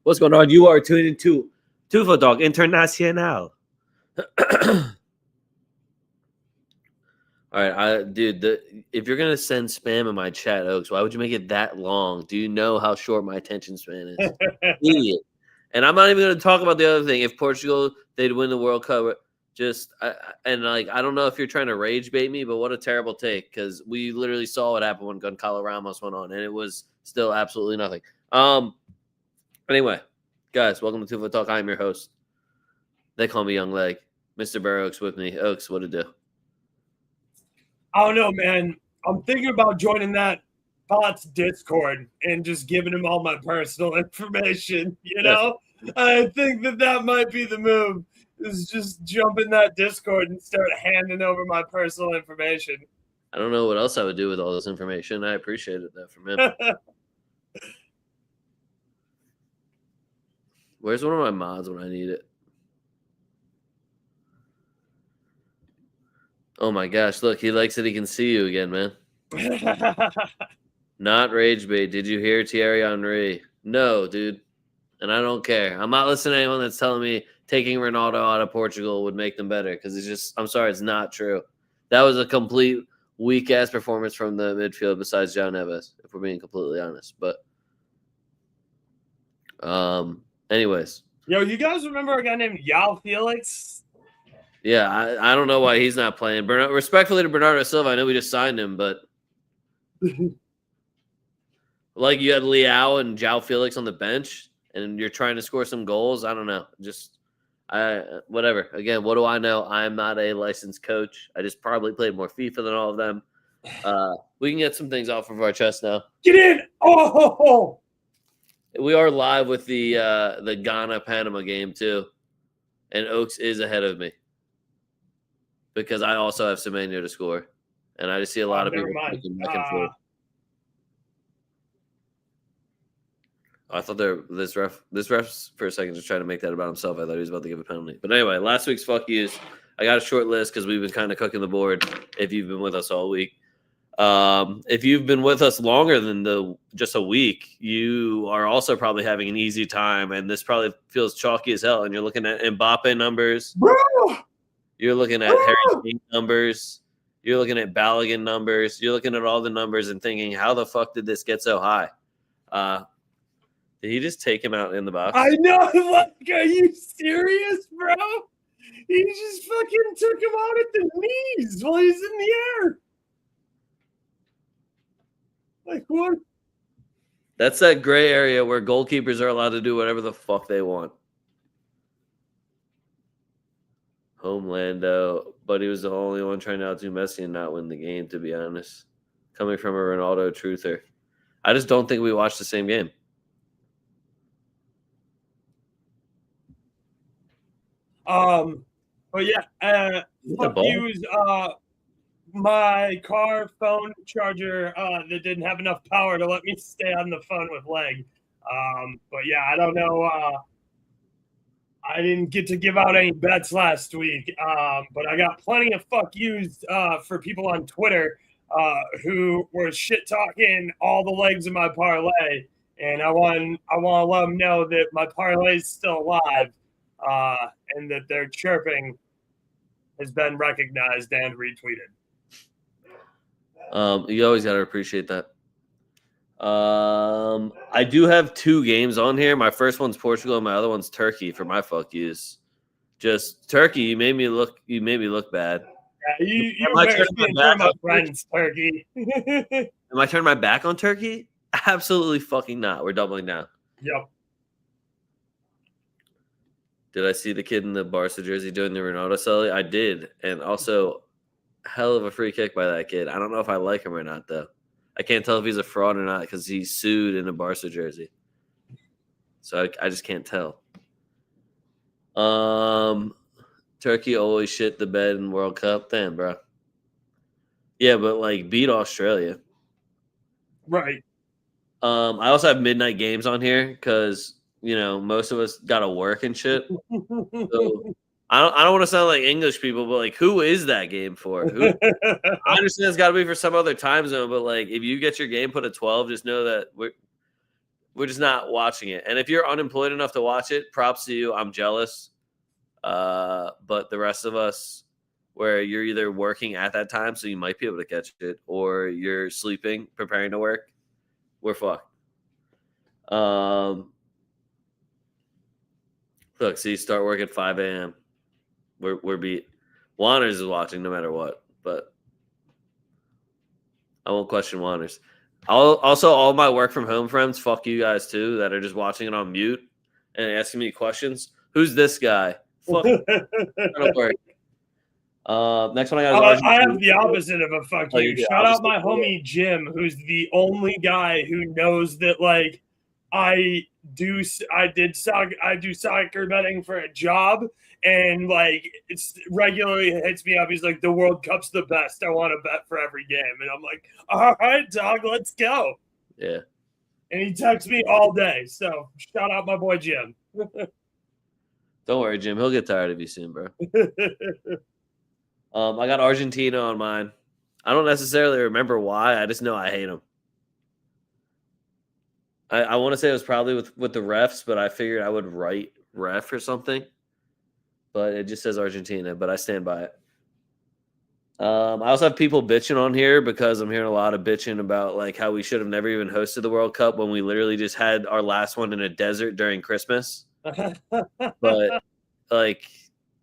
What's going on? You are tuned into TwoFootTalk Internacional. All right, dude. If you're gonna send spam in my chat, Oaks, why would you make it that long? Do you know how short my attention span is? Idiot. And I'm not even gonna talk about the other thing. If Portugal they'd win the World Cup, I don't know if you're trying to rage bait me, but what a terrible take, because we literally saw what happened when Goncalo Ramos went on, and it was still absolutely nothing. Anyway, guys, welcome to TwoFootTalk. I'm your host. They call me Young Leg. Mr. BurrOaks with me. Oaks, what to do? I don't know, man. I'm thinking about joining that bot's Discord and just giving him all my personal information, you know? Yes. I think that might be the move, is just jump in that Discord and start handing over my personal information. I don't know what else I would do with all this information. I appreciated that from him. Where's one of my mods when I need it? Oh my gosh, look, he likes that he can see you again, man. Not rage bait. Did you hear Thierry Henry? No, dude. And I don't care. I'm not listening to anyone that's telling me taking Ronaldo out of Portugal would make them better, because I'm sorry, it's not true. That was a complete weak-ass performance from the midfield besides João Neves, if we're being completely honest. But anyways. Yo, you guys remember a guy named João Felix? Yeah, I don't know why he's not playing. Respectfully to Bernardo Silva, I know we just signed him, but like you had Leao and João Felix on the bench, and you're trying to score some goals. I don't know. Whatever. Again, what do I know? I'm not a licensed coach. I just probably played more FIFA than all of them. We can get some things off of our chest now. Get in! Oh! We are live with the Ghana-Panama game, too. And Oaks is ahead of me, because I also have Semenyo to score. And I just see a lot of people looking back and forth. I thought this ref for a second just trying to make that about himself. I thought he was about to give a penalty. But anyway, last week's fuck yous. I got a short list because we've been kind of cooking the board if you've been with us all week. If you've been with us longer than just a week, you are also probably having an easy time, and this probably feels chalky as hell. And you're looking at Mbappe numbers. Bro! You're looking at Harry Kane numbers. You're looking at Balogun numbers. You're looking at all the numbers and thinking, how the fuck did this get so high? Did he just take him out in the box? I know. Like, are you serious, bro? He just fucking took him out at the knees while he's in the air. Like, what? That's that gray area where goalkeepers are allowed to do whatever the fuck they want. Homelando, but he was the only one trying to outdo Messi and not win the game, to be honest. Coming from a Ronaldo truther. I just don't think we watched the same game. But yeah, use my car phone charger that didn't have enough power to let me stay on the phone with Leg. But yeah, I don't know. I didn't get to give out any bets last week, but I got plenty of fuck yous for people on Twitter who were shit talking all the legs of my parlay, and I want to let them know that my parlay is still alive, and that their chirping has been recognized and retweeted. You always got to appreciate that. I do have two games on here. My first one's Portugal, and my other one's Turkey for my fuck yous. Just Turkey, you made me look bad. Yeah, you're turning my friends, Turkey. Am I turning my back on Turkey? Absolutely fucking not. We're doubling down. Yep. Did I see the kid in the Barca jersey doing the Ronaldo celly? I did, and also hell of a free kick by that kid. I don't know if I like him or not, though. I can't tell if he's a fraud or not because he's sued in a Barca jersey. So I just can't tell. Turkey always shit the bed in World Cup. Damn, bro. Yeah, but like beat Australia. Right. I also have midnight games on here because, you know, most of us got to work and shit. So I don't want to sound like English people, but like, who is that game for? I understand it's got to be for some other time zone, but like, if you get your game put at 12, just know that we're just not watching it. And if you're unemployed enough to watch it, props to you. I'm jealous. But the rest of us, where you're either working at that time, so you might be able to catch it, or you're sleeping, preparing to work, we're fucked. Look, see, start work at 5 a.m. We're beat. Wanners is watching no matter what, but I won't question Wanners. Also, all my work from home friends, fuck you guys too, that are just watching it on mute and asking me questions. Who's this guy? Fuck. Don't worry. Next one I got is I have the opposite of a fuck you. Shout out my homie Jim, who's the only guy who knows that like I do soccer betting for a job, and like it's regularly hits me up. He's like, the World Cup's the best. I want to bet for every game, and I'm like, all right, dog, let's go. Yeah. And he texts me all day. So shout out my boy Jim. Don't worry, Jim. He'll get tired of you soon, bro. I got Argentina on mine. I don't necessarily remember why. I just know I hate them. I want to say it was probably with the refs, but I figured I would write ref or something. But it just says Argentina, but I stand by it. I also have people bitching on here because I'm hearing a lot of bitching about like how we should have never even hosted the World Cup when we literally just had our last one in a desert during Christmas. But like,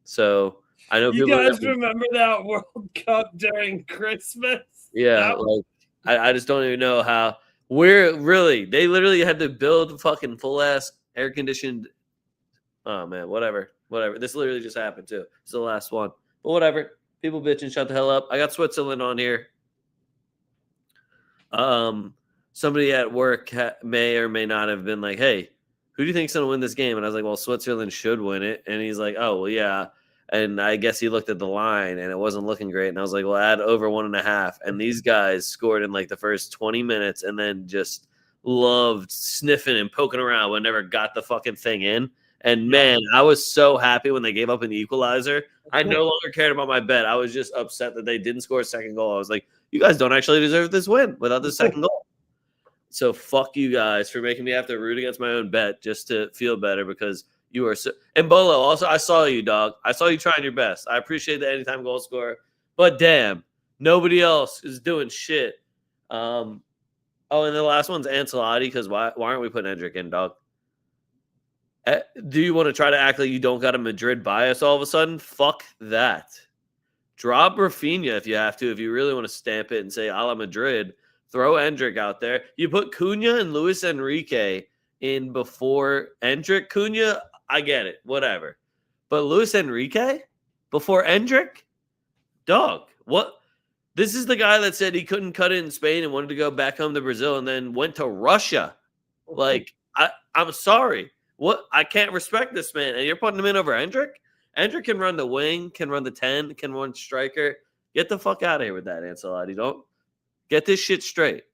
so I know you guys remember that World Cup during Christmas. Yeah, like I just don't even know how. They literally had to build fucking full ass air conditioned. Oh man, whatever. This literally just happened too. It's the last one, but whatever. People bitching, shut the hell up. I got Switzerland on here. Somebody at work may or may not have been like, "Hey, who do you think's gonna win this game?" And I was like, "Well, Switzerland should win it." And he's like, "Oh, well, yeah." And I guess he looked at the line and it wasn't looking great. And I was like, well, add over 1.5. And these guys scored in like the first 20 minutes and then just loved sniffing and poking around but never got the fucking thing in. And man, I was so happy when they gave up an equalizer. I no longer cared about my bet. I was just upset that they didn't score a second goal. I was like, you guys don't actually deserve this win without the second goal. So fuck you guys for making me have to root against my own bet just to feel better because you are so. And Bolo, also, I saw you, dog. I saw you trying your best. I appreciate the anytime goal scorer. But damn, nobody else is doing shit. And the last one's Ancelotti because why aren't we putting Endrick in, dog? Do you want to try to act like you don't got a Madrid bias all of a sudden? Fuck that. Drop Rafinha if you have to. If you really want to stamp it and say a la Madrid, throw Endrick out there. You put Cunha and Luis Enrique in before Endrick. Cunha, I get it, whatever. But Luis Enrique before Endrick? Dog, what? This is the guy that said he couldn't cut it in Spain and wanted to go back home to Brazil and then went to Russia. Like, I'm sorry. What? I can't respect this man. And you're putting him in over Endrick? Endrick can run the wing, can run the 10, can run striker. Get the fuck out of here with that, Ancelotti. Don't get this shit straight.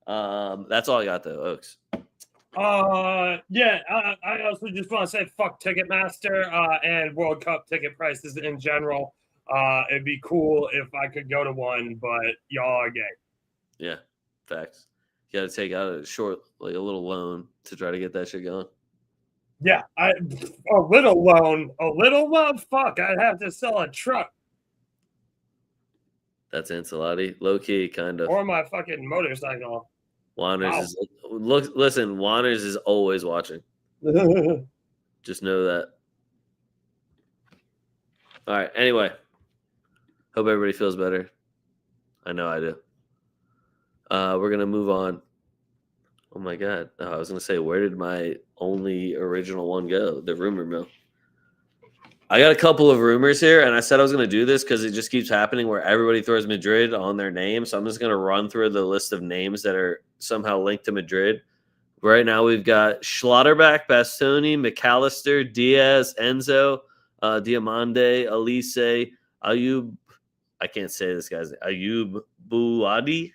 That's all I got, though, Oaks. Yeah, I also just want to say fuck Ticketmaster and World Cup ticket prices in general. It'd be cool if I could go to one, but y'all are gay. Yeah, facts. You got to take out a little loan to try to get that shit going. Yeah, a little loan. Fuck, I'd have to sell a truck. That's Ancelotti, low key, kind of. Or my fucking motorcycle. Wanners listen, Wanners is always watching. Just know that. All right. Anyway, hope everybody feels better. I know I do. We're gonna move on. Oh my god! I was gonna say, where did my only original one go? The rumor mill. I got a couple of rumors here, and I said I was going to do this because it just keeps happening where everybody throws Madrid on their name. So I'm just going to run through the list of names that are somehow linked to Madrid. Right now, we've got Schlotterbeck, Bastoni, McAllister, Diaz, Enzo, Diamande, Elise, Ayub. I can't say this guy's name. Ayub Bouadi.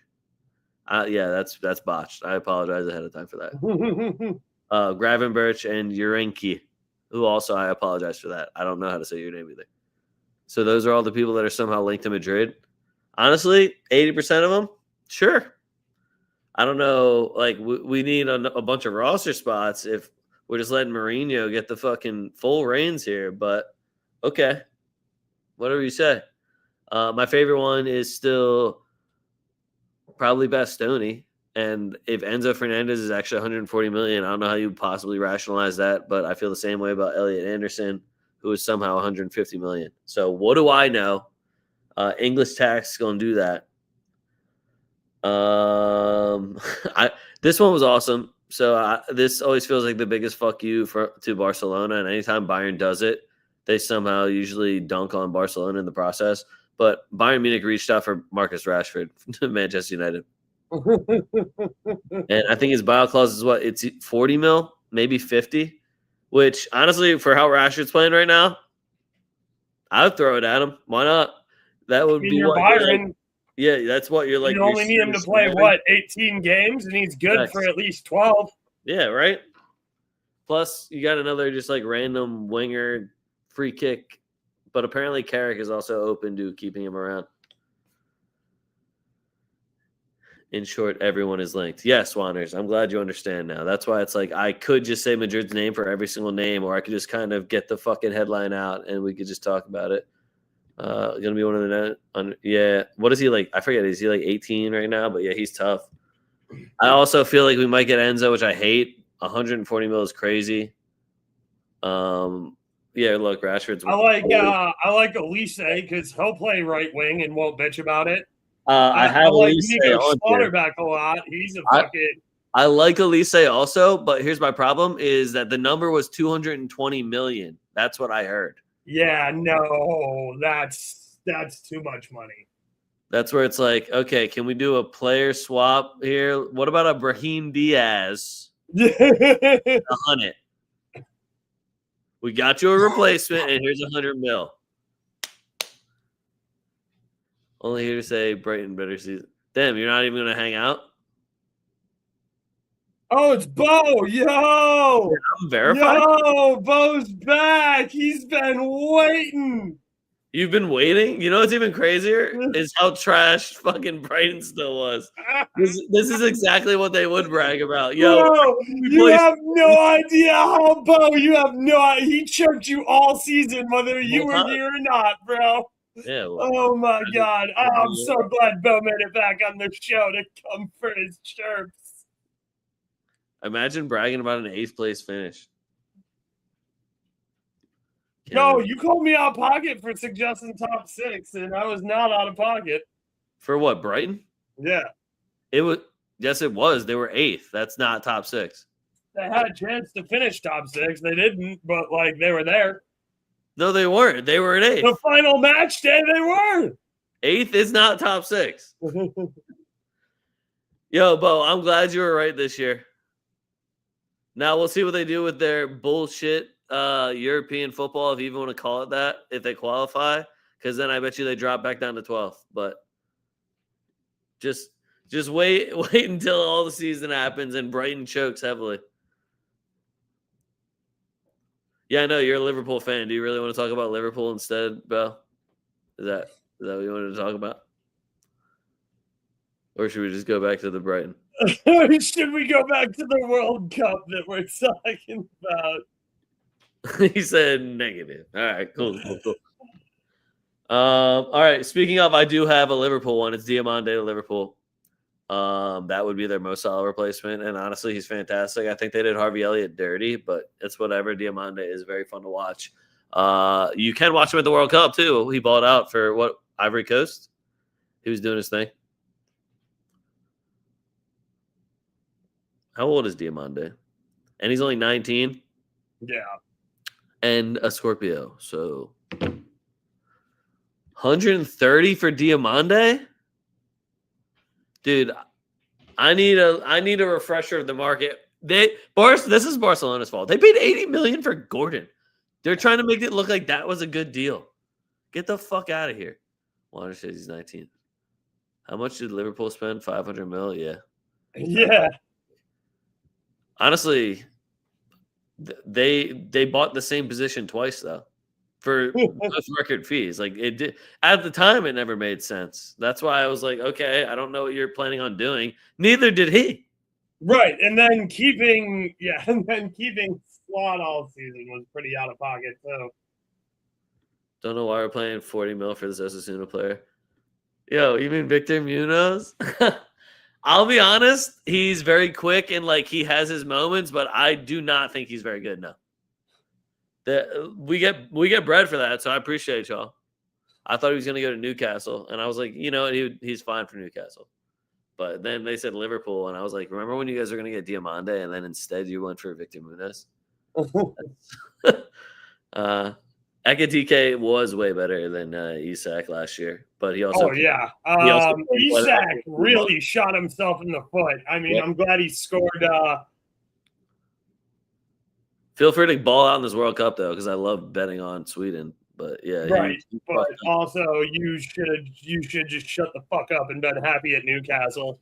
Yeah, that's botched. I apologize ahead of time for that. Gravenberch and Urenki. Who also, I apologize for that. I don't know how to say your name either. So those are all the people that are somehow linked to Madrid. Honestly, 80% of them, sure. I don't know. Like we need a bunch of roster spots if we're just letting Mourinho get the fucking full reins here. But okay, whatever you say. My favorite one is still probably Bastoni. And if Enzo Fernandez is actually 140 million, I don't know how you possibly rationalize that, but I feel the same way about Elliot Anderson, who is somehow 150 million. So what do I know? English tax is going to do that. This one was awesome. So this always feels like the biggest fuck you to Barcelona, and anytime Bayern does it, they somehow usually dunk on Barcelona in the process. But Bayern Munich reached out for Marcus Rashford to Manchester United. And I think his buyout clause is what? It's 40 mil, maybe 50, which honestly, for how Rashford's playing right now, I would throw it at him. Why not? That would be what Byron. Yeah, that's what you're like. You only need him to play, 18 games, and he's good for at least 12. Yeah, right? Plus, you got another just like random winger free kick. But apparently Carrick is also open to keeping him around. In short, everyone is linked. Yes, Wanners, I'm glad you understand now. That's why it's like I could just say Madrid's name for every single name, or I could just kind of get the fucking headline out and we could just talk about it. Gonna be one of the yeah. What is he like? I forget. Is he like 18 right now? But yeah, he's tough. I also feel like we might get Enzo, which I hate. 140 mil is crazy. Yeah, look, Rashford's. I like Elise because he'll play right wing and won't bitch about it. I like Nico Slaughterback a lot. He's a fucking. I like Elise also, but here's my problem: is that the number was 220 million. That's what I heard. Yeah, no, that's too much money. That's where it's like, okay, can we do a player swap here? What about a Brahim Diaz? 100. We got you a replacement, and here's 100 mil. Only here to say Brighton better season. Damn, you're not even going to hang out? Oh, it's Bo. Yo. Yeah, I'm verified. Yo, Bo's back. He's been waiting. You've been waiting? You know what's even crazier? Is how trash fucking Brighton still was. This is exactly what they would brag about. Yo, bro, you have no idea how Bo, you have no idea. He choked you all season, whether you were here or not, bro. Yeah. Well, oh my God. I'm so glad Bo made it back on the show to come for his chirps. Imagine bragging about an 8th place finish. No, you called me out of pocket for suggesting top 6, and I was not out of pocket. For what, Brighton? Yeah. It was. Yes, it was. They were 8th. That's not top 6. They had a chance to finish top 6. They didn't, but like they were there. No, they weren't. They were at 8th. The final match day, they were. 8th is not top 6. Yo, Bo, I'm glad you were right this year. Now we'll see what they do with their bullshit European football, if you even want to call it that, if they qualify, because then I bet you they drop back down to 12th. But just wait until all the season happens and Brighton chokes heavily. Yeah, I know you're a Liverpool fan. Do you really want to talk about Liverpool instead, Bell? Is that what you wanted to talk about? Or should we just go back to the Brighton? Should we go back to the World Cup that we're talking about? He said negative. All right, cool. All right, speaking of, I do have a Liverpool one. It's Diamande to Liverpool. That would be their most solid replacement, and honestly, he's fantastic. I think they did Harvey Elliott dirty, but it's whatever. Diamande is very fun to watch. You can watch him at the World Cup too. He balled out for what, Ivory Coast? He was doing his thing. How old is Diamande? And he's only 19. Yeah. And a Scorpio. So 130 for Diamande? Dude, I need a refresher of the market. This is Barcelona's fault. They paid 80 million for Gordon. They're trying to make it look like that was a good deal. Get the fuck out of here. Water says he's 19. How much did Liverpool spend? 500 mil? Yeah. Yeah. Honestly, they bought the same position twice though. for with record fees. Like it did at the time, it never made sense. That's why I was like, okay, I don't know what you're planning on doing. Neither did he. Right, and then keeping Slot all season was pretty out of pocket too. Don't know why we're paying 40 mil for this Osasuna player. Yo, you mean Victor Munoz? I'll be honest, he's very quick and like he has his moments, but I do not think he's very good now. We get bread for that, so I appreciate y'all. I thought he was going to go to Newcastle, and I was like, you know, he's fine for Newcastle. But then they said Liverpool, and I was like, remember when you guys were going to get Diamande, and then instead you went for Victor Munoz? Ekitike was way better than Isak last year, but he also Isak really shot himself in the foot. I mean, I'm glad he scored. Feel free to ball out in this World Cup though, because I love betting on Sweden. But yeah, right. But also, you should just shut the fuck up and been happy at Newcastle.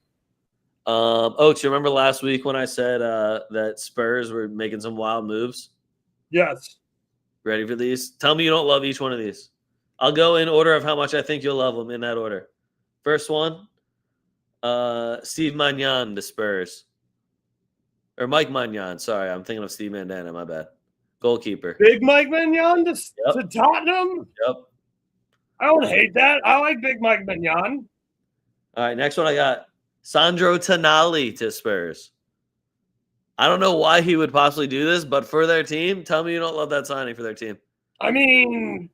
Oaks, you remember last week when I said that Spurs were making some wild moves? Yes. Ready for these? Tell me you don't love each one of these. I'll go in order of how much I think you'll love them in that order. First one, Steve Magnan to Spurs. Or Mike Magnan. Sorry, I'm thinking of Steve Mandanda. My bad. Goalkeeper. Big Mike Magnan to Tottenham? Yep. I don't hate that. I like Big Mike Magnan. All right, next one I got Sandro Tonali to Spurs. I don't know why he would possibly do this, but for their team, tell me you don't love that signing for their team. I mean,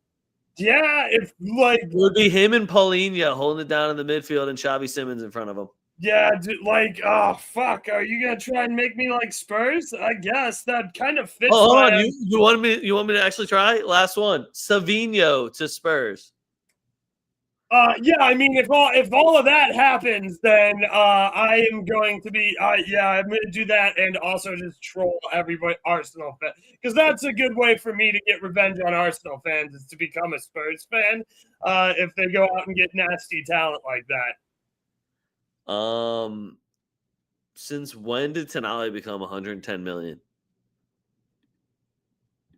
yeah, if like it would be him and Paulinho holding it down in the midfield and Xavi Simons in front of him. Yeah, like, oh fuck, are you gonna try and make me like Spurs? I guess that kind of fits. Oh, hold on, you want me to actually try? Last one, Savinho to Spurs. Yeah, I mean, if all of that happens, then I am going to be, I'm going to do that and also just troll everybody, Arsenal fan, because that's a good way for me to get revenge on Arsenal fans is to become a Spurs fan. If they go out and get nasty talent like that. Since when did Tonali become 110 million?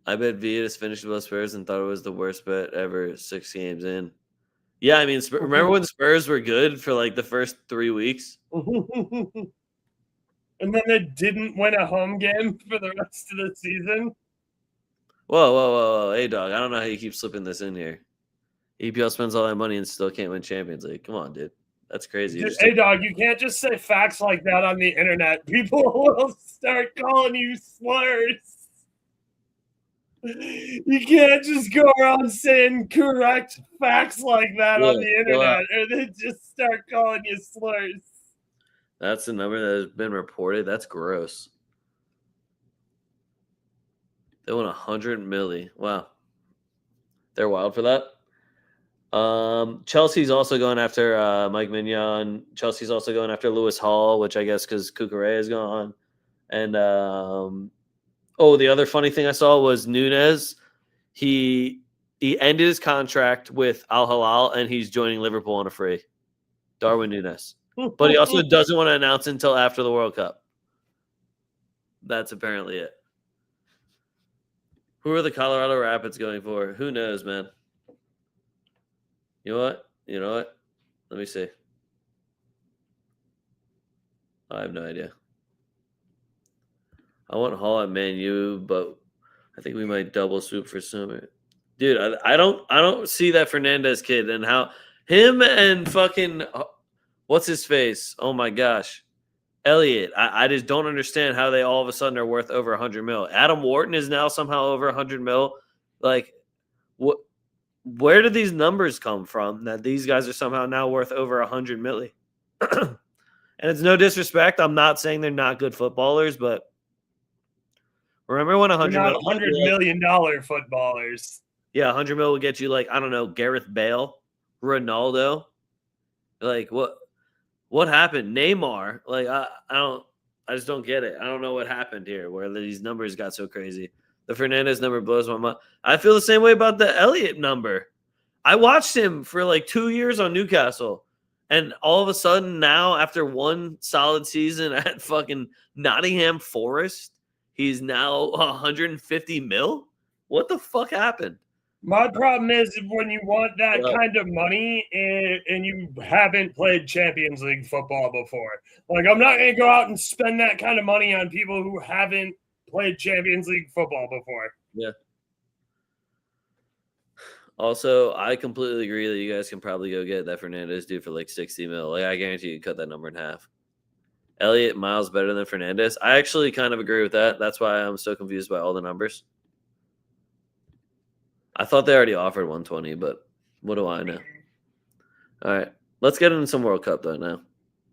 I bet Vitas finished with Spurs and thought it was the worst bet ever. 6 games in. Yeah, I mean, remember when Spurs were good for like the first 3 weeks? And then they didn't win a home game for the rest of the season? Whoa. Hey, dog, I don't know how you keep slipping this in here. EPL spends all that money and still can't win Champions League. Come on, dude. That's crazy. Hey, dog, you can't just say facts like that on the internet. People will start calling you slurs. You can't just go around saying correct facts like that on the internet, or they just start calling you slurs. That's the number that has been reported. That's gross. They won 100 milli. Wow. They're wild for that. Chelsea's also going after Mike Mignon. Chelsea's also going after Lewis Hall, which I guess because Cucurella is gone. And the other funny thing I saw was Nunez. He ended his contract with Al Hilal, and he's joining Liverpool on a free. Darwin Nunez. But he also doesn't want to announce until after the World Cup. That's apparently it. Who are the Colorado Rapids going for? Who knows, man? You know what? Let me see. I have no idea. I want Hall at Man U, but I think we might double swoop for Summer. Dude, I don't see that Fernandez kid and how him and fucking what's his face? Oh my gosh. Elliott. I just don't understand how they all of a sudden are worth over 100 mil. Adam Wharton is now somehow over 100 mil. Like, what? Where do these numbers come from that these guys are somehow now worth over 100 milli? And it's no disrespect. I'm not saying they're not good footballers, but remember when $100 million footballers? Yeah, 100 mil will get you like, I don't know, Gareth Bale, Ronaldo. Like what happened? Neymar. Like I just don't get it. I don't know what happened here where these numbers got so crazy. The Fernandez number blows my mind. I feel the same way about the Elliott number. I watched him for like 2 years on Newcastle. And all of a sudden now, after one solid season at fucking Nottingham Forest, he's now 150 mil? What the fuck happened? My problem is when you want that kind of money and you haven't played Champions League football before. Like, I'm not going to go out and spend that kind of money on people who haven't played Champions League football before. Yeah. Also, I completely agree that you guys can probably go get that Fernandez dude for like 60 mil. Like, I guarantee you cut that number in half. Elliott miles better than Fernandez. I actually kind of agree with that. That's why I'm so confused by all the numbers. I thought they already offered 120, but what do I know? All right. Let's get into some World Cup, though, now.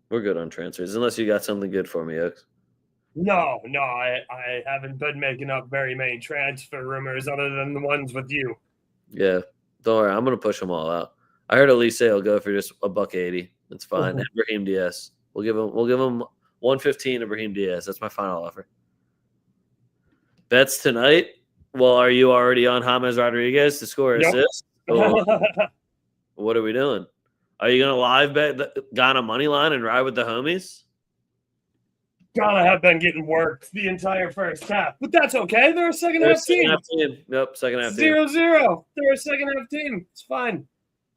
We're good on transfers, unless you got something good for me, Oaks. No, I haven't been making up very many transfer rumors other than the ones with you. Yeah. Don't worry. I'm going to push them all out. I heard Elise will go for just $180. It's fine. And Brahim Diaz. We'll give him 115 to Brahim Diaz. That's my final offer. Bets tonight. Well, are you already on James Rodriguez to score assists? What are we doing? Are you going to live bet Ghana money line and ride with the homies? Ghana have been getting worked the entire first half, but that's okay. They're a second half team. Yep, second half 0-0. They're a second half team. It's fine.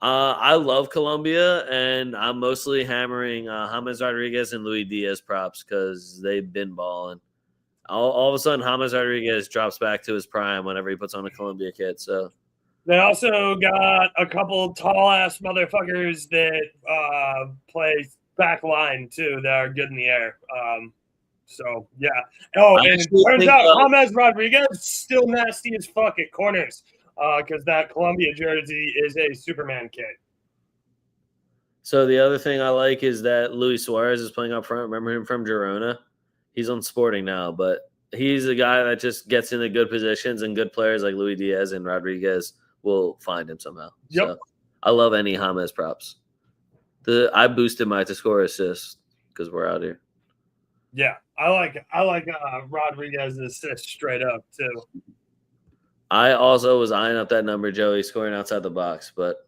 I love Colombia, and I'm mostly hammering James Rodriguez and Luis Diaz props because they've been balling. All of a sudden, James Rodriguez drops back to his prime whenever he puts on a Colombia kit. So they also got a couple tall ass motherfuckers that play back line too that are good in the air. So yeah. Oh, and it turns out James Rodriguez is still nasty as fuck at corners because that Colombia jersey is a Superman kit. So the other thing I like is that Luis Suarez is playing up front. Remember him from Girona? He's on Sporting now, but he's a guy that just gets into good positions, and good players like Luis Diaz and Rodriguez will find him somehow. Yep. So I love any James props. I boosted my to score assist because we're out here. Yeah, I like Rodriguez's assist straight up too. I also was eyeing up that number, Joey, scoring outside the box, but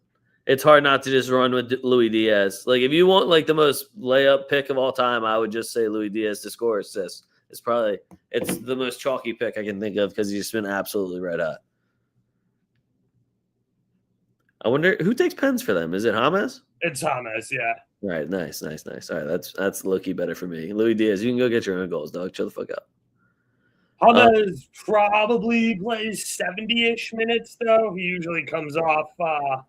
it's hard not to just run with Luis Diaz. Like, if you want like the most layup pick of all time, I would just say Luis Diaz to score assists. It's the most chalky pick I can think of because he's just been absolutely red hot. I wonder who takes pens for them. Is it James? It's James, yeah. Right, nice. All right, that's low-key better for me. Luis Diaz, you can go get your own goals, dog. Chill the fuck up. James probably plays 70-ish minutes, though. He usually comes off a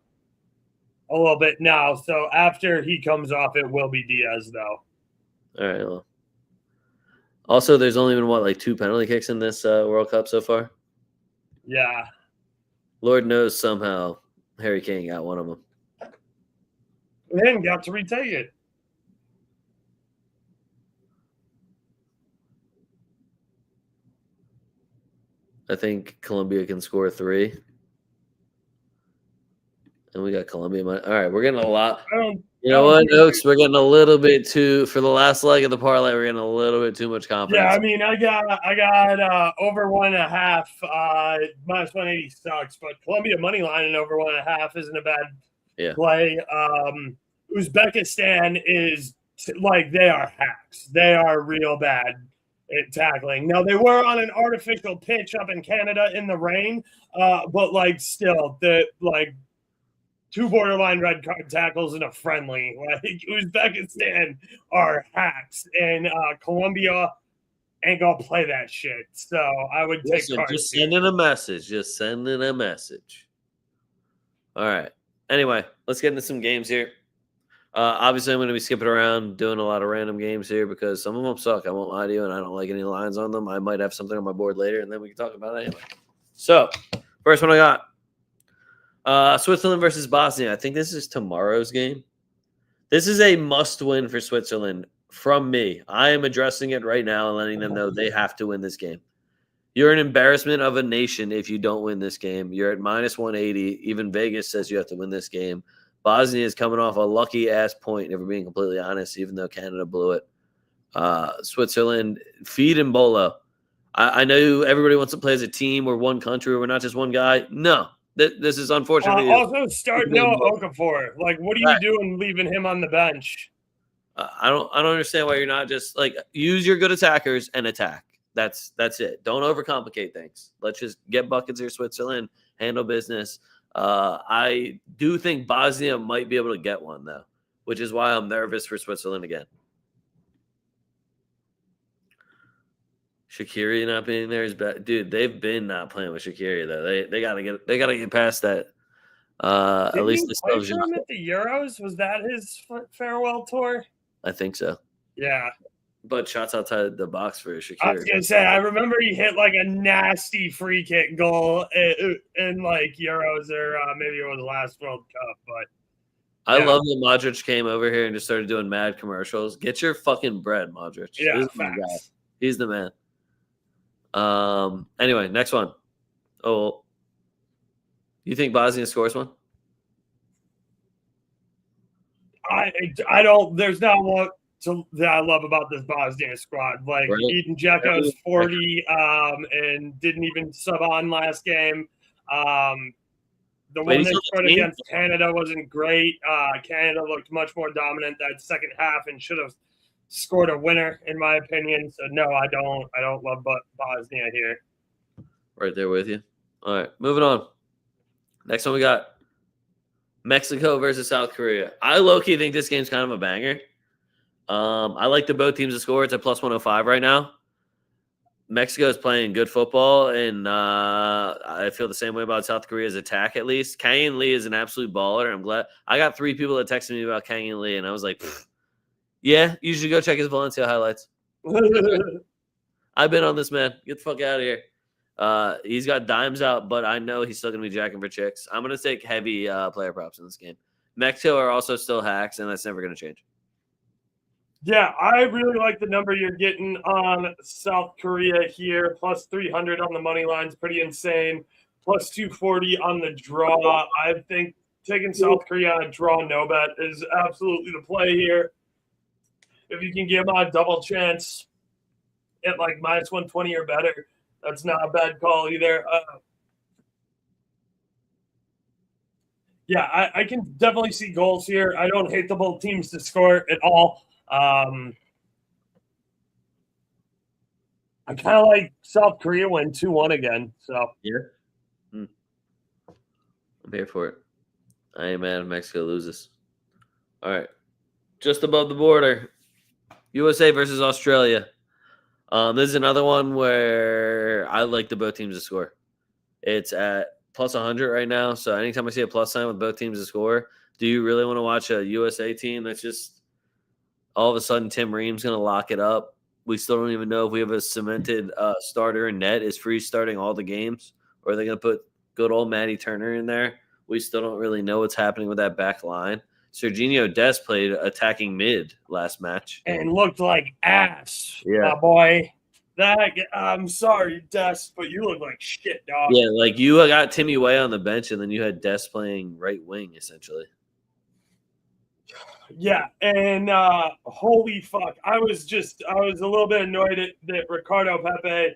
little bit now. So after he comes off, it will be Diaz, though. All right, well. Also, there's only been, like 2 penalty kicks in this World Cup so far? Yeah. Lord knows somehow Harry Kane got one of them. And got to retake it. I think Colombia can score 3. And we got Colombia. All right, we're getting a lot. You know what, Oaks? We're getting a little bit too, for the last leg of the parlay, we're getting a little bit too much confidence. Yeah, I mean, I got over 1.5. Minus 180 sucks, but Colombia money line and over 1.5 isn't a bad play. Uzbekistan is like, they are hacks. They are real bad at tackling. Now, they were on an artificial pitch up in Canada in the rain, but like still, the like 2 borderline red card tackles in a friendly. Like, Uzbekistan are hacks, and Colombia ain't gonna play that shit. So I would take cards. Just sending a message. Just sending a message. All right. Anyway, let's get into some games here. Obviously, I'm going to be skipping around doing a lot of random games here because some of them suck. I won't lie to you, and I don't like any lines on them. I might have something on my board later, and then we can talk about it anyway. So, first one I got. Switzerland versus Bosnia. I think this is tomorrow's game. This is a must-win for Switzerland from me. I am addressing it right now and letting them know they have to win this game. You're an embarrassment of a nation if you don't win this game. You're at minus 180. Even Vegas says you have to win this game. Bosnia is coming off a lucky-ass point, if we're being completely honest, even though Canada blew it. Switzerland, feed and Bolo. I know everybody wants to play as a team. We're one country. We're not just one guy. No. This is unfortunately. Also, start Noah Okafor. Like, what are you doing leaving him on the bench? I don't understand why you're not just like, use your good attackers and attack. That's it. Don't overcomplicate things. Let's just get buckets here, Switzerland. handle business. I do think Bosnia might be able to get one, though, which is why I'm nervous for Switzerland again. Shaqiri not being there is bad. Dude, they've been not playing with Shaqiri, though. They gotta get past that. At least he play for him at the Euros? Was that his farewell tour? I think so. Yeah. But shots outside the box for Shaqiri. I was gonna say, I remember he hit like a nasty free kick goal in like Euros or maybe it was the last World Cup. But I love that Modric came over here and just started doing mad commercials. Get your fucking bread, Modric. Yeah, facts. He's the man. Anyway, next one. Oh, you think Bosnia scores one? I don't. There's not one that I love about this Bosnia squad. Like Edin Dzeko's 40, and didn't even sub on last game. The one they scored against Canada wasn't great. Canada looked much more dominant that second half and should have scored a winner, in my opinion. So no, I don't love Bosnia here. Right there with you. All right, moving on. Next one we got Mexico versus South Korea. I low-key think this game's kind of a banger. I like the both teams to score. It's at plus 105 right now. Mexico is playing good football, and I feel the same way about South Korea's attack, at least. Kang Lee is an absolute baller. I'm glad. I got 3 people that texted me about Kang Lee, and I was like, yeah, you should go check his Valencia highlights. I've been on this, man. Get the fuck out of here. He's got dimes out, but I know he's still going to be jacking for chicks. I'm going to take heavy player props in this game. Mexico are also still hacks, and that's never going to change. Yeah, I really like the number you're getting on South Korea here. Plus 300 on the money line is pretty insane. Plus 240 on the draw. I think taking South Korea on a draw no bet is absolutely the play here. If you can give them a double chance at like minus 120 or better, that's not a bad call either. Yeah, I can definitely see goals here. I don't hate the both teams to score at all. I kind of like South Korea win 2-1 again. So yeah, I'm here for it. I ain't mad if Mexico loses. All right, just above the border, USA versus Australia. This is another one where I like the both teams to score. It's at plus 100 right now. So anytime I see a plus sign with both teams to score, do you really want to watch a USA team that's just all of a sudden Tim Ream's going to lock it up? We still don't even know if we have a cemented starter in net. Is Freeze starting all the games? Or are they going to put good old Matty Turner in there? We still don't really know what's happening with that back line. Serginho Dest played attacking mid last match. And looked like ass, my boy. I'm sorry, Dest, but you look like shit, dog. Yeah, like you got Timmy Way on the bench, and then you had Dest playing right wing, essentially. Yeah, and holy fuck. I was a little bit annoyed that Ricardo Pepe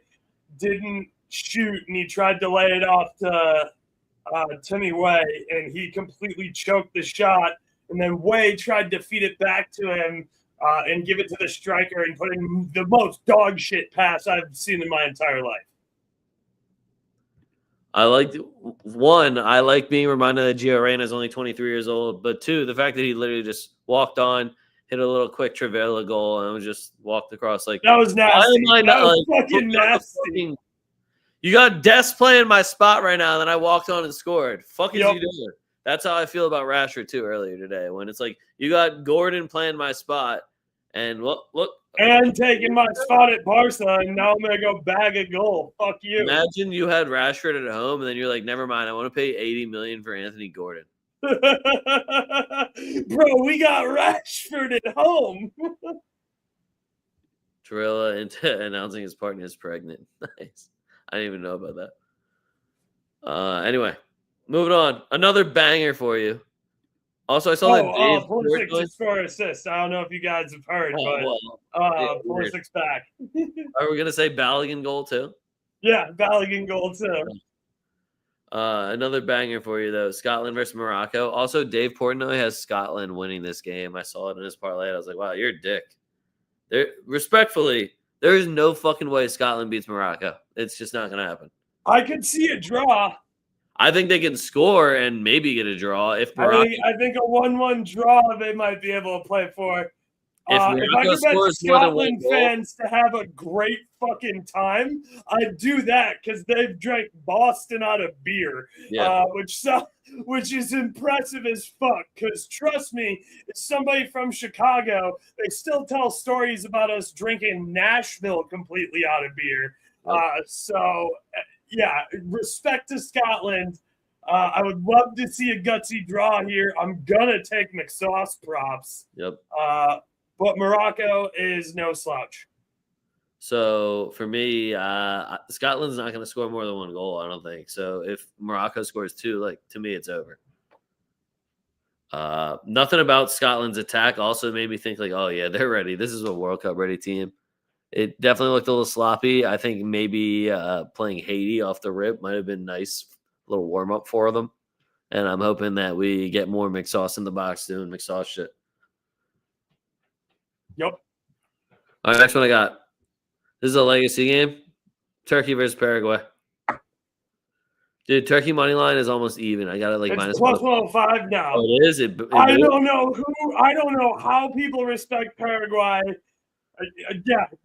didn't shoot, and he tried to lay it off to Timmy Way, and he completely choked the shot. And then Way tried to feed it back to him and give it to the striker and put in the most dog shit pass I've seen in my entire life. I like being reminded that Gio Reyna is only 23 years old. But 2, the fact that he literally just walked on, hit a little quick Trivela goal, and just walked across. Like, that was nasty. That was fucking nasty. You got Des playing my spot right now, and then I walked on and scored. Fuck is you doing? That's how I feel about Rashford too earlier today. When it's like you got Gordon playing my spot, and look, and taking my spot at Barca, and now I'm gonna go bag a goal. Fuck you. Imagine you had Rashford at home, and then you're like, never mind, I want to pay $80 million for Anthony Gordon. Bro, we got Rashford at home. Trilla announcing his partner is pregnant. Nice. I didn't even know about that. Anyway. Moving on, another banger for you. Also, I saw that Dave Pulisic score assist. I don't know if you guys have heard, but Pulisic's back. Are we gonna say Balogun goal too? Yeah, Balogun goal too. Another banger for you though. Scotland versus Morocco. Also, Dave Portnoy has Scotland winning this game. I saw it in his parlay. I was like, wow, you're a dick. Respectfully, there is no fucking way Scotland beats Morocco. It's just not gonna happen. I could see a draw. I think they can score and maybe get a draw if Morocco. I think a 1-1 draw they might be able to play for. If If I Morocco could bet scores more than one Scotland goal, fans to have a great fucking time, I'd do that because they've drank Boston out of beer, yeah, which is impressive as fuck. Because trust me, as somebody from Chicago, they still tell stories about us drinking Nashville completely out of beer. Yeah, respect to Scotland. I would love to see a gutsy draw here. I'm gonna take McSauce props. yep. But Morocco is no slouch. So for me, Scotland's not going to score more than one goal. I don't think so. If Morocco scores 2, like to me, it's over. Nothing about Scotland's attack also made me think like, oh yeah, they're ready. This is a World Cup ready team. It definitely looked a little sloppy. I think maybe playing Haiti off the rip might have been nice, a little warm up for them. And I'm hoping that we get more McSauce in the box doing McSauce shit. Yep. All right, next one I got. This is a legacy game. Turkey versus Paraguay. Dude, Turkey money line is almost even. I got it like it's minus plus 105 now. Oh, it is. I don't know how people respect Paraguay.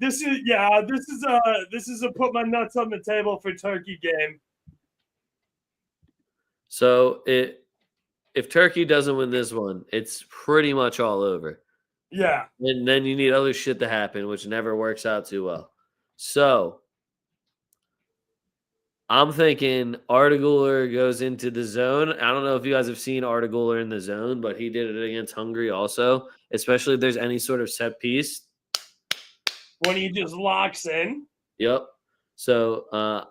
This is a put my nuts on the table for Turkey game. So if Turkey doesn't win this one, it's pretty much all over. Yeah. And then you need other shit to happen, which never works out too well. So I'm thinking Arteguler goes into the zone. I don't know if you guys have seen Arteguler in the zone, but he did it against Hungary also, especially if there's any sort of set piece. When he just locks in. Yep. So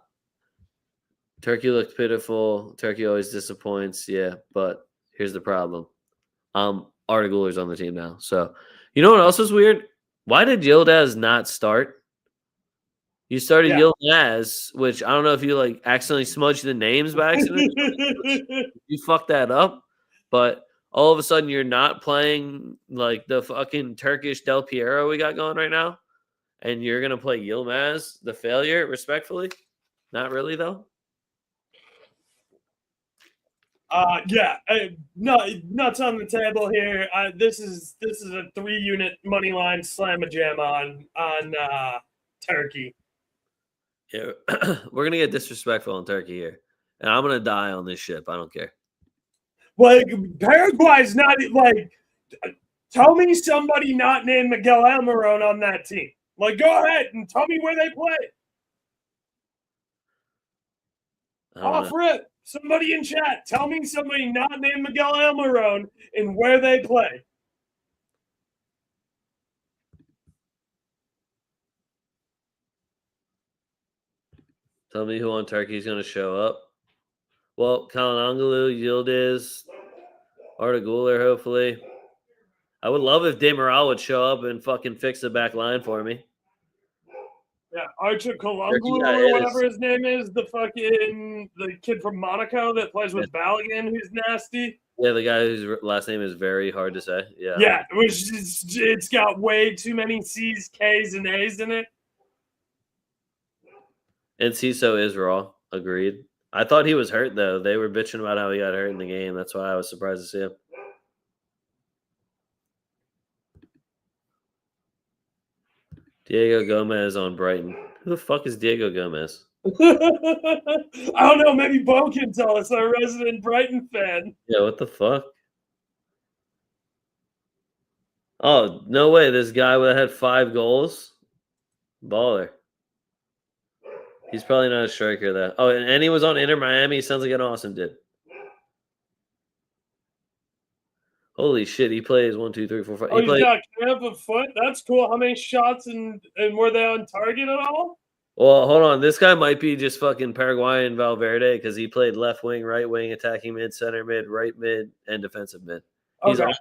Turkey looked pitiful. Turkey always disappoints. Yeah, but here's the problem. Arteguler's on the team now. So you know what else is weird? Why did Yildiz not start? You started Yildiz, which I don't know if you like accidentally smudged the names by accident. You fucked that up, but all of a sudden you're not playing like the fucking Turkish Del Piero we got going right now, and you're gonna play Yilmaz, the failure, respectfully. Not really though. Nuts on the table here. This is a 3-unit money line slam a jam on Turkey. Yeah, we're gonna get disrespectful in Turkey here, and I'm gonna die on this ship. I don't care. Like Paraguay's not like. Tell me somebody not named Miguel Almiron on that team. Like, go ahead and tell me where they play. Offer it. Somebody in chat, tell me somebody not named Miguel Almiron and where they play. Tell me who on Turkey is going to show up. Well, Kalanangulu, Yildiz, Arteguler, hopefully. I would love if Demiral would show up and fucking fix the back line for me. Yeah, Archer Kalangulu or whatever his name is, the kid from Monaco that plays with Balogun, who's nasty. Yeah, the guy whose last name is very hard to say. Yeah. Yeah, it's got way too many C's, K's, and A's in it. And Ciso is raw. Agreed. I thought he was hurt, though. They were bitching about how he got hurt in the game. That's why I was surprised to see him. Diego Gomez on Brighton. Who the fuck is Diego Gomez? I don't know. Maybe Bo can tell us, our resident Brighton fan. Yeah, what the fuck? Oh, no way. This guy that had 5 goals? Baller. He's probably not a striker, though. Oh, and he was on Inter Miami. Sounds like an awesome dude. Holy shit, he plays 1, 2, 3, 4, 5. Oh, he's got camp of foot. That's cool. How many shots and were they on target at all? Well, hold on. This guy might be just fucking Paraguayan Valverde because he played left wing, right wing, attacking mid, center mid, right mid, and defensive mid. Okay.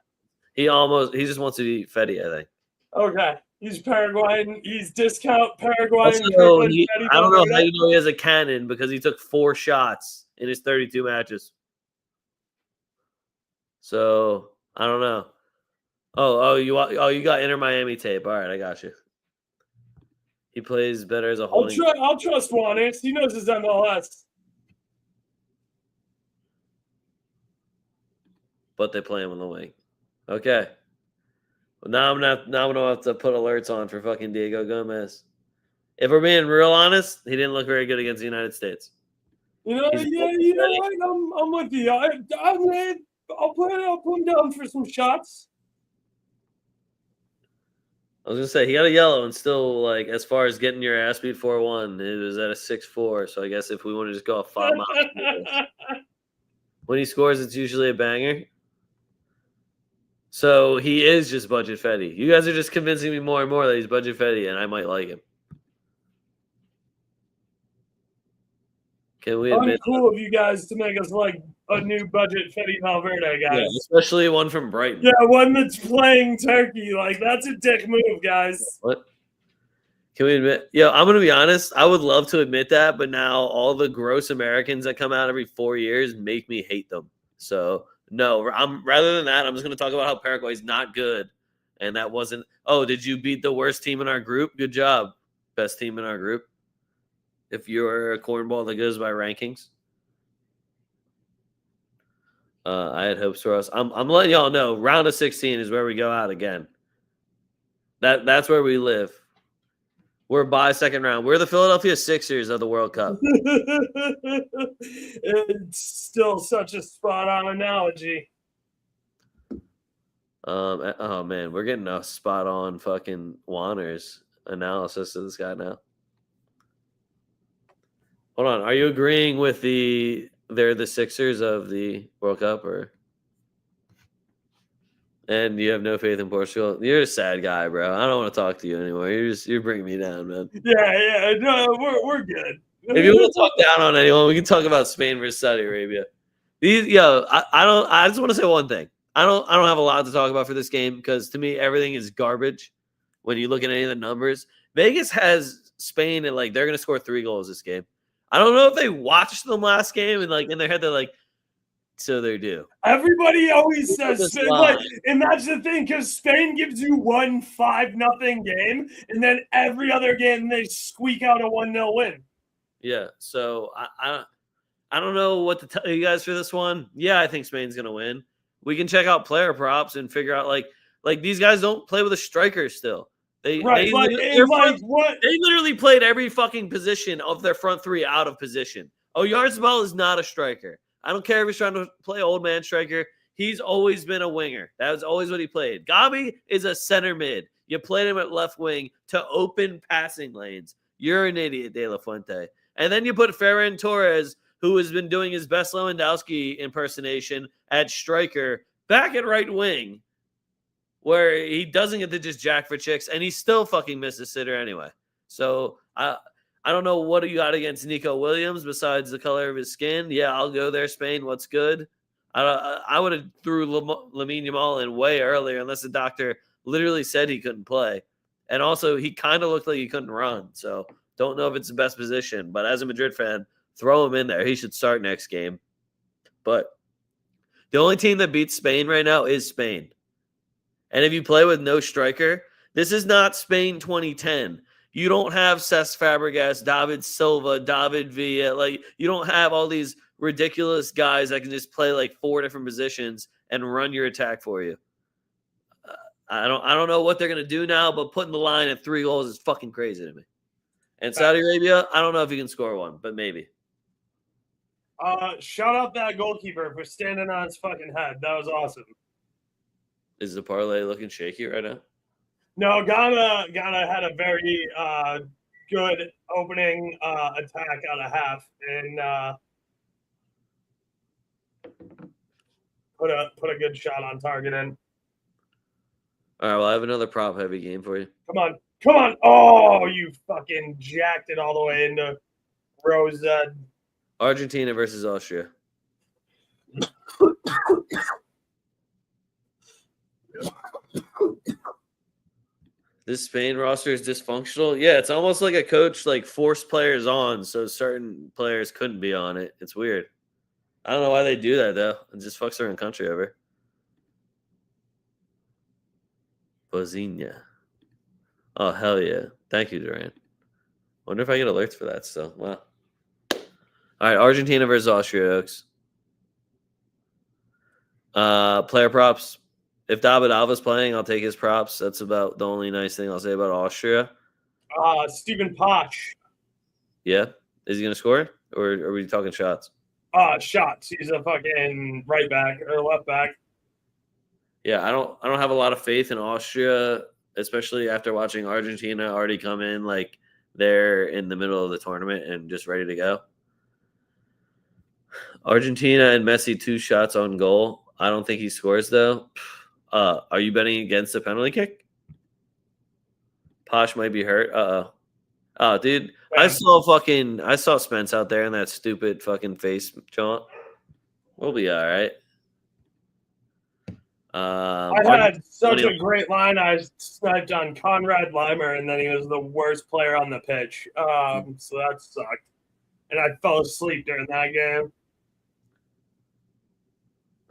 He just wants to be Fetty, I think. Okay. He's Paraguayan. He's discount Paraguayan. Also, I don't know how you know he has a cannon because he took 4 shots in his 32 matches. So I don't know. You got Inter Miami tape. All right, I got you. He plays better as a holding. I'll trust Juanes. He knows his MLS. but they play him on the wing. Okay. Well, now I'm gonna have to put alerts on for fucking Diego Gomez. If we're being real honest, he didn't look very good against the United States. You know, what? I'm with you. I'll put him down for some shots. I was gonna say he got a yellow and still like as far as getting your ass beat 4-1, it was at a 6-4. So I guess if we want to just go a 5 mile when he scores, it's usually a banger. So he is just budget Fetty. You guys are just convincing me more and more that he's budget Fetty, and I might like him. Can we admit? Cool of you guys to make us like a new budget Fetty Valverde, guys. Yeah, especially one from Brighton. Yeah, one that's playing Turkey. Like that's a dick move, guys. What? Can we admit? Yeah, I'm gonna be honest. I would love to admit that, but now all the gross Americans that come out every 4 years make me hate them. So no, rather than that, I'm just gonna talk about how Paraguay's not good, and that wasn't. Oh, did you beat the worst team in our group? Good job, best team in our group. If you're a cornball that goes by rankings, I had hopes for us. I'm letting y'all know. Round of 16 is where we go out again. That's where we live. We're by second round. We're the Philadelphia Sixers of the World Cup. It's still such a spot on analogy. Oh man, we're getting a spot on fucking Wanners analysis of this guy now. Hold on, are you agreeing with they're the Sixers of the World Cup, or and you have no faith in Portugal? You're a sad guy, bro. I don't want to talk to you anymore. You're bringing me down, man. Yeah, no, we're good. If you want to talk down on anyone, we can talk about Spain versus Saudi Arabia. I just want to say one thing. I don't have a lot to talk about for this game because to me everything is garbage. When you look at any of the numbers, Vegas has Spain and like they're gonna score 3 goals this game. I don't know if they watched them last game and like in their head they're like, so they do. Everybody always says Spain, and that's the thing because Spain gives you 1-5-0 game, and then every other game they squeak out a 1-0 win. Yeah, so I don't know what to tell you guys for this one. Yeah, I think Spain's gonna win. We can check out player props and figure out like these guys don't play with a striker still. They literally played every fucking position of their front three out of position. Oyarzabal is not a striker. I don't care if he's trying to play old man striker. He's always been a winger. That was always what he played. Gabi is a center mid. You played him at left wing to open passing lanes. You're an idiot, De La Fuente. And then you put Ferran Torres, who has been doing his best Lewandowski impersonation at striker, back at right wing, where he doesn't get to just jack for chicks, and he still fucking misses sitter anyway. So I don't know what you got against Nico Williams besides the color of his skin. Yeah, I'll go there, Spain. What's good? I would have threw Lamine Yamal in way earlier unless the doctor literally said he couldn't play. And also, he kind of looked like he couldn't run. So don't know if it's the best position. But as a Madrid fan, throw him in there. He should start next game. But the only team that beats Spain right now is Spain. And if you play with no striker, this is not Spain 2010. You don't have Cesc Fabregas, David Silva, David Villa. Like, you don't have all these ridiculous guys that can just play like 4 different positions and run your attack for you. I don't know what they're going to do now, but putting the line at 3 goals is fucking crazy to me. And Saudi Arabia, I don't know if you can score one, but maybe. Shout out that goalkeeper for standing on his fucking head. That was awesome. Is the parlay looking shaky right now? No, Ghana had a very good opening attack out of half and put a good shot on target in. All right, well, I have another prop heavy game for you. Come on. Oh, you fucking jacked it all the way into Rose. Argentina versus Austria. This Spain roster is dysfunctional. Yeah, it's almost like a coach like forced players on so certain players couldn't be on it. It's weird. I don't know why they do that, though. It just fucks their own country over. Bozinha. Oh, hell yeah. Thank you, Duran. Wonder if I get alerts for that still. Wow. All right, Argentina versus Austria, Oaks. Player props. If David Alva's playing, I'll take his props. That's about the only nice thing I'll say about Austria. Stephen Poch. Yeah. Is he going to score? Or are we talking shots? Shots. He's a fucking right back or left back. Yeah, I don't have a lot of faith in Austria, especially after watching Argentina already come in like they're in the middle of the tournament and just ready to go. Argentina and Messi 2 shots on goal. I don't think he scores though. Are you betting against the penalty kick? Posh might be hurt. Oh, dude, I saw Spence out there in that stupid fucking face jaunt. We'll be all right. I had such a great line. I sniped on Conrad Leimer, and then he was the worst player on the pitch. So that sucked. And I fell asleep during that game.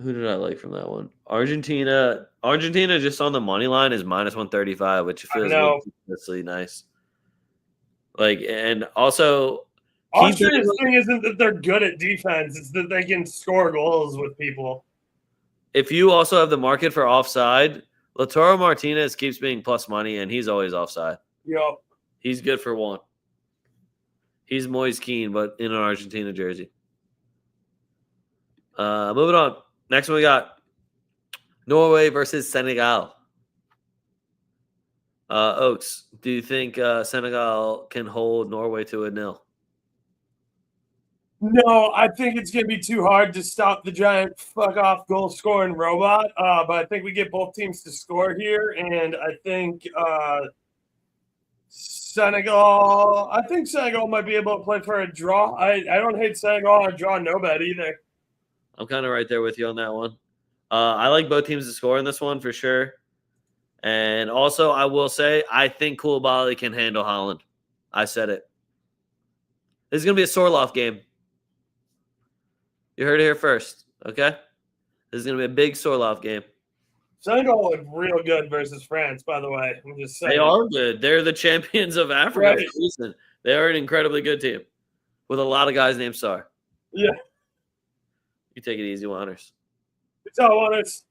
Who did I like from that one? Argentina just on the money line is minus 135, which feels ridiculously nice. Like, and also, Austria's thing isn't that they're good at defense; it's that they can score goals with people. If you also have the market for offside, Lautaro Martinez keeps being plus money, and he's always offside. Yep. He's good for one. He's Moise Keane, but in an Argentina jersey. Moving on. Next one we got Norway versus Senegal. Oaks, do you think Senegal can hold Norway to 0? No, I think it's going to be too hard to stop the giant fuck-off goal-scoring robot. But I think we get both teams to score here, and I think Senegal might be able to play for a draw. I don't hate Senegal on a draw no bet either. I'm kind of right there with you on that one. I like both teams to score in this one for sure. And also, I will say, I think Koulibaly can handle Holland. I said it. This is going to be a Sorloth game. You heard it here first, okay? This is going to be a big Sorloth game. Senegal look real good versus France, by the way. I'm just saying. They are good. They're the champions of Africa. Right. They are an incredibly good team with a lot of guys named Sarr. Yeah. You take it easy, Wanners. It's all Wanners.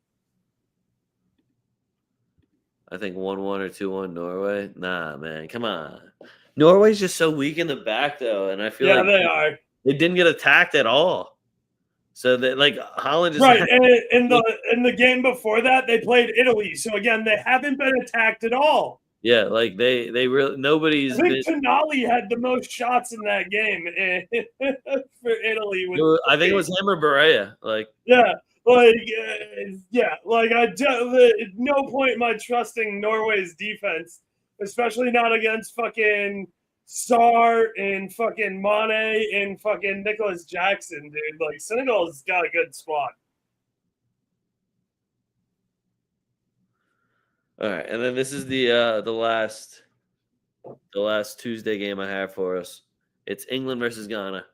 I think 1-1 or 2-1 Norway. Nah, man. Come on. Norway's just so weak in the back, though, and I feel like they are. They didn't get attacked at all. So that like Holland is right. And in the game before that, they played Italy. So again, they haven't been attacked at all. Yeah, like they really nobody's. I think Tonali had the most shots in that game for Italy. I think it was him or Barea. Like at no point am I trusting Norway's defense, especially not against fucking Sarr and fucking Mane and fucking Nicholas Jackson, dude. Like, Senegal's got a good squad. All right, and then this is the last Tuesday game I have for us. It's England versus Ghana.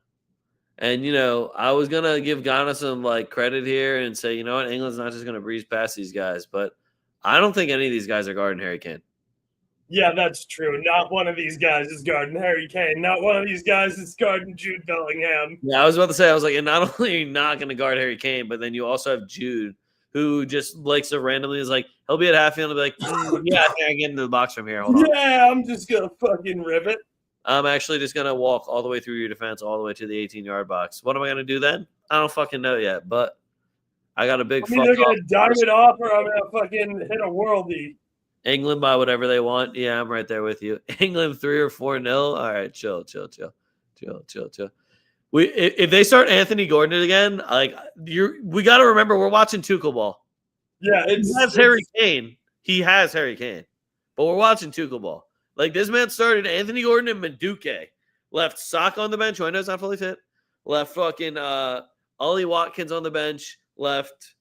And, you know, I was going to give Ghana some, like, credit here and say, you know what, England's not just going to breeze past these guys. But I don't think any of these guys are guarding Harry Kane. Yeah, that's true. Not one of these guys is guarding Harry Kane. Not one of these guys is guarding Jude Bellingham. Yeah, I was about to say, I was like, and not only are you not going to guard Harry Kane, but then you also have Jude, who just likes to randomly is like, he'll be at half field and be like, yeah, I think I can get into the box from here. Hold on. Yeah, I'm just going to fucking rip it. I'm actually just going to walk all the way through your defense, all the way to the 18-yard box. What am I going to do then? I don't fucking know yet, but I got a big I'm either going to dime it off or I'm going to fucking hit a worldie. England by whatever they want. Yeah, I'm right there with you. England 3 or 4-0. All right, chill. If they start Anthony Gordon again, like we got to remember we're watching Tuchel ball. Yeah, He has Harry Kane, but we're watching Tuchel ball. Like this man started Anthony Gordon and Madueke, left Saka on the bench. Who I know is not fully fit. Left fucking Ollie Watkins on the bench. Left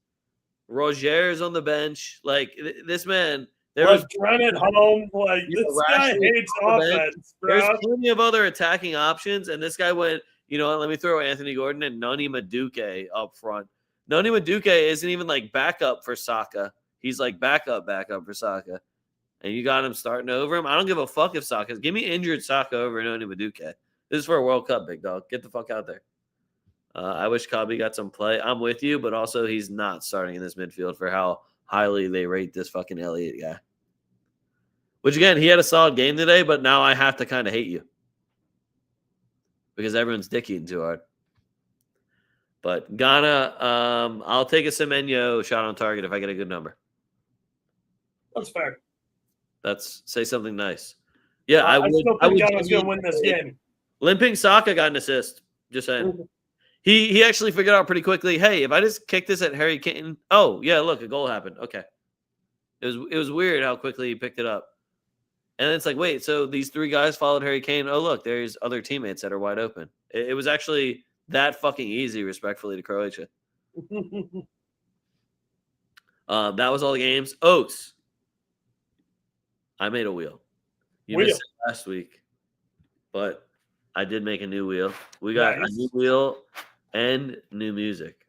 Rogers on the bench. Like this man. There's Trent at home. Like this guy hates offense, bro. There's plenty of other attacking options, and this guy went, you know what, let me throw Anthony Gordon and Noni Madueke up front. Noni Madueke isn't even like backup for Saka. He's like backup for Saka. And you got him starting over him. I don't give a fuck if Saka. Give me injured Saka over Noni Madueke. This is for a World Cup, big dog. Get the fuck out there. I wish Cobby got some play. I'm with you, but also he's not starting in this midfield for how highly they rate this fucking Elliott guy. Which, again, he had a solid game today, but now I have to kind of hate you. Because everyone's dicking too hard. But Ghana, I'll take a Semenyo shot on target if I get a good number. That's fair. Say something nice. Yeah, I still think Ghana's going to win this game. Limping Saka got an assist. Just saying. He actually figured out pretty quickly, hey, if I just kick this at Harry Kane, oh, yeah, look, a goal happened. Okay. It was weird how quickly he picked it up. And then it's like, wait, so these 3 guys followed Harry Kane. Oh, look, there's other teammates that are wide open. It was actually that fucking easy, respectfully, to Croatia. That was all the games. Oaks. I made a wheel. You missed it last week, but I did make a new wheel. We got a new wheel and new music.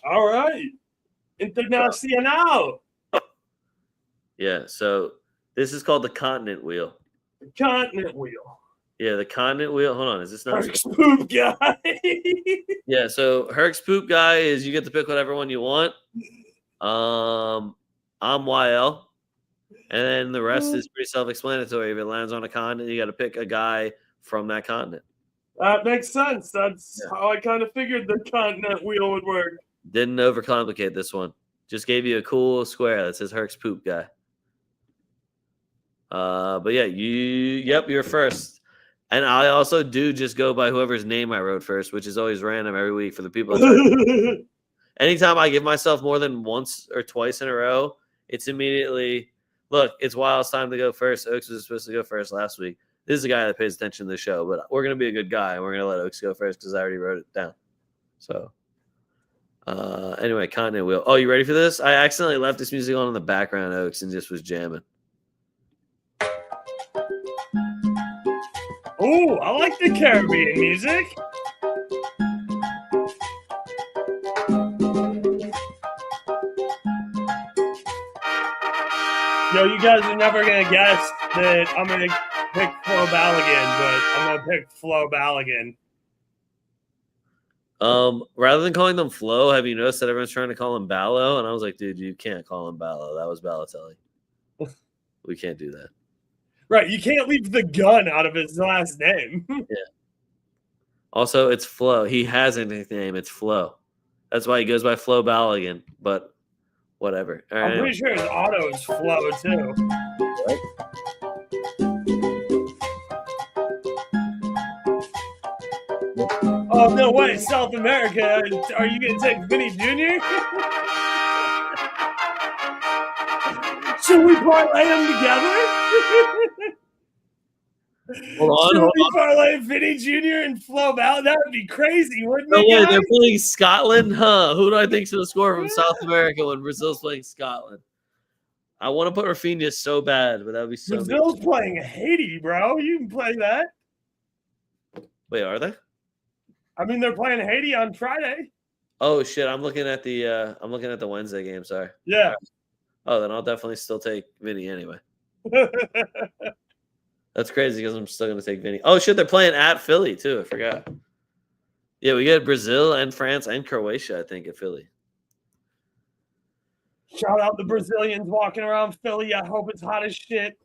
All right. Internacional. Yeah, so this is called the Continent Wheel. The Continent Wheel. Yeah, the Continent Wheel. Hold on, is this not Herc's Poop Guy? Yeah, so Herc's Poop Guy is you get to pick whatever one you want. I'm YL. And then the rest is pretty self-explanatory. If it lands on a continent, you got to pick a guy from that continent. That makes sense. That's how I kind of figured the Continent Wheel would work. Didn't overcomplicate this one. Just gave you a cool square that says Herc's Poop Guy. But yeah, you're first. And I also do just go by whoever's name I wrote first, which is always random every week for the people. Anytime I give myself more than once or twice in a row, it's immediately, look, it's Wild's time to go first. Oaks was supposed to go first last week. This is a guy that pays attention to the show, but we're going to be a good guy, and we're going to let Oaks go first because I already wrote it down. So, anyway, Continent Wheel. Oh, you ready for this? I accidentally left this music on in the background, Oaks, and just was jamming. Oh, I like the Caribbean music. Yo, you guys are never going to guess that I'm going to pick Flo Balogun, but I'm going to pick Flo Balogun. Rather than calling them Flo, have you noticed that everyone's trying to call him Ballo? And I was like, dude, you can't call him Ballo. That was Balotelli. We can't do that. Right, you can't leave the gun out of his last name. Yeah. Also, it's Flo. He has a nickname. It's Flo. That's why he goes by Flo Balogun, but whatever. All right, I'm pretty sure his auto is Flo, too. What? Oh, no way, South America. Are you going to take Vinny Jr.? Should we parlay them together? Hold on. Should we parlay Vinny Jr. and Flo Balogun? That would be crazy, wouldn't it? Yeah, they're playing Scotland? Huh? Who do I think's going to score from South America when Brazil's playing Scotland? I want to put Rafinha so bad, but that would be so Brazil's playing Haiti, bro. You can play that. Wait, are they? I mean, they're playing Haiti on Friday. Oh shit! I'm looking at the Wednesday game. Sorry. Yeah. Oh, then I'll definitely still take Vinny anyway. That's crazy because I'm still going to take Vinny. Oh, shit, they're playing at Philly, too. I forgot. Yeah, we get Brazil and France and Croatia, I think, at Philly. Shout out the Brazilians walking around Philly. I hope it's hot as shit.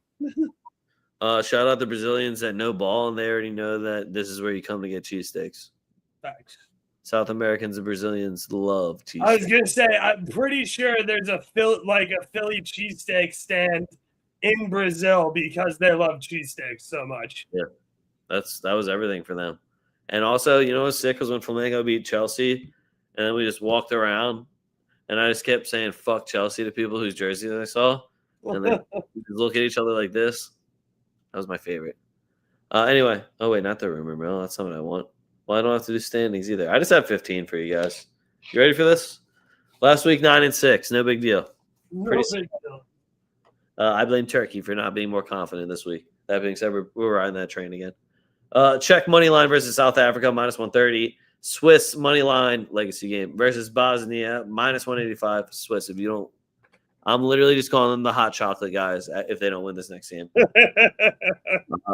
Shout out the Brazilians that know ball, and they already know that this is where you come to get cheesesteaks. Thanks. South Americans and Brazilians love cheesesteaks. I was going to say, I'm pretty sure there's a Philly cheesesteak stand in Brazil because they love cheesesteaks so much. Yeah, that was everything for them. And also, you know what's sick was when Flamengo beat Chelsea, and then we just walked around, and I just kept saying "fuck Chelsea" to people whose jerseys I saw, and then look at each other like this. That was my favorite. Anyway, oh wait, not the rumor mill. That's not what I want. Well, I don't have to do standings either. I just have 15 for you guys. You ready for this? Last week, 9-6. No big deal. Pretty big deal. I blame Turkey for not being more confident this week. That being said, we're riding that train again. Czech money line versus South Africa, -130. Swiss money line legacy game versus Bosnia, -185. Swiss, if you don't, I'm literally just calling them the hot chocolate guys if they don't win this next game.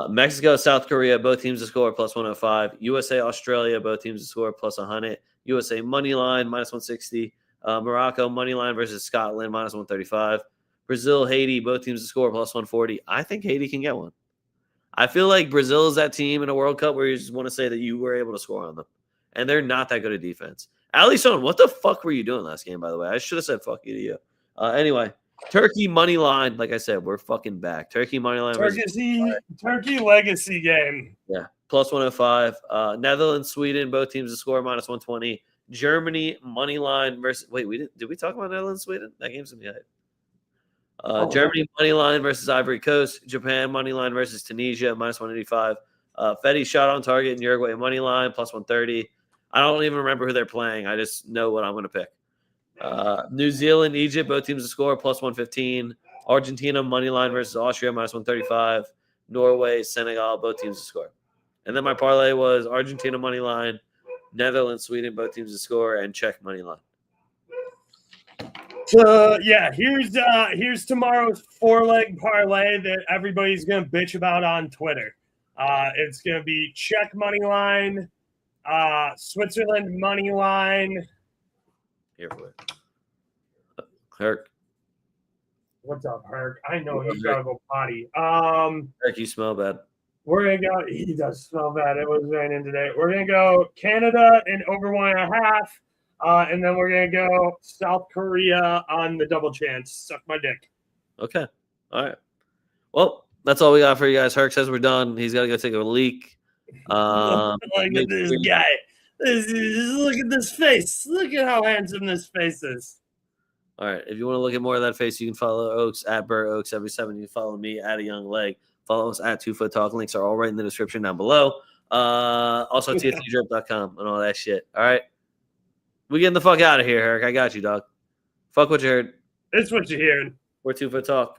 Mexico, South Korea, both teams to score +105. USA, Australia, both teams to score +100. USA money line -160. Morocco money line versus Scotland -135. Brazil, Haiti, both teams to score +140. I think Haiti can get one. I feel like Brazil is that team in a World Cup where you just want to say that you were able to score on them. And they're not that good at defense. Alisson, what the fuck were you doing last game, by the way? I should have said fuck you to you. Anyway, Turkey money line. Like I said, we're fucking back. Turkey money line. Turkey legacy game. Yeah, +105. Netherlands, Sweden, both teams to score -120. Germany money line versus. Wait, did we talk about Netherlands, Sweden? That game's gonna be hype. Germany money line versus Ivory Coast. Japan money line versus Tunisia -185. Fetty shot on target in Uruguay money line +130. I don't even remember who they're playing. I just know what I'm going to pick. New Zealand, Egypt, both teams to score +115. Argentina money line versus Austria -135. Norway, Senegal, both teams to score. And then my parlay was Argentina money line, Netherlands, Sweden, both teams to score, and Czech money line. So yeah, here's tomorrow's 4-leg parlay that everybody's gonna bitch about on Twitter. It's gonna be Czech money line, Switzerland money line. Here for it. Herc. What's up, Herc? I know he's gotta go potty. Herc, you smell bad. We're gonna go. He does smell bad. It was raining today. We're gonna go Canada in over 1.5. And then we're going to go South Korea on the double chance. Suck my dick. Okay. All right. Well, that's all we got for you guys. Herc says we're done. He's got to go take a leak. Look at this guy. Look at this face. Look at how handsome this face is. All right. If you want to look at more of that face, you can follow Oaks at BurrOaks every 7. You can follow me at A Young Leg. Follow us at 2FootTalk. Links are all right in the description down below. Also, tftdrip.com and all that shit. All right. We getting the fuck out of here, Herc. I got you, dog. Fuck what you heard. It's what you're hearing. We're 2FootTalk.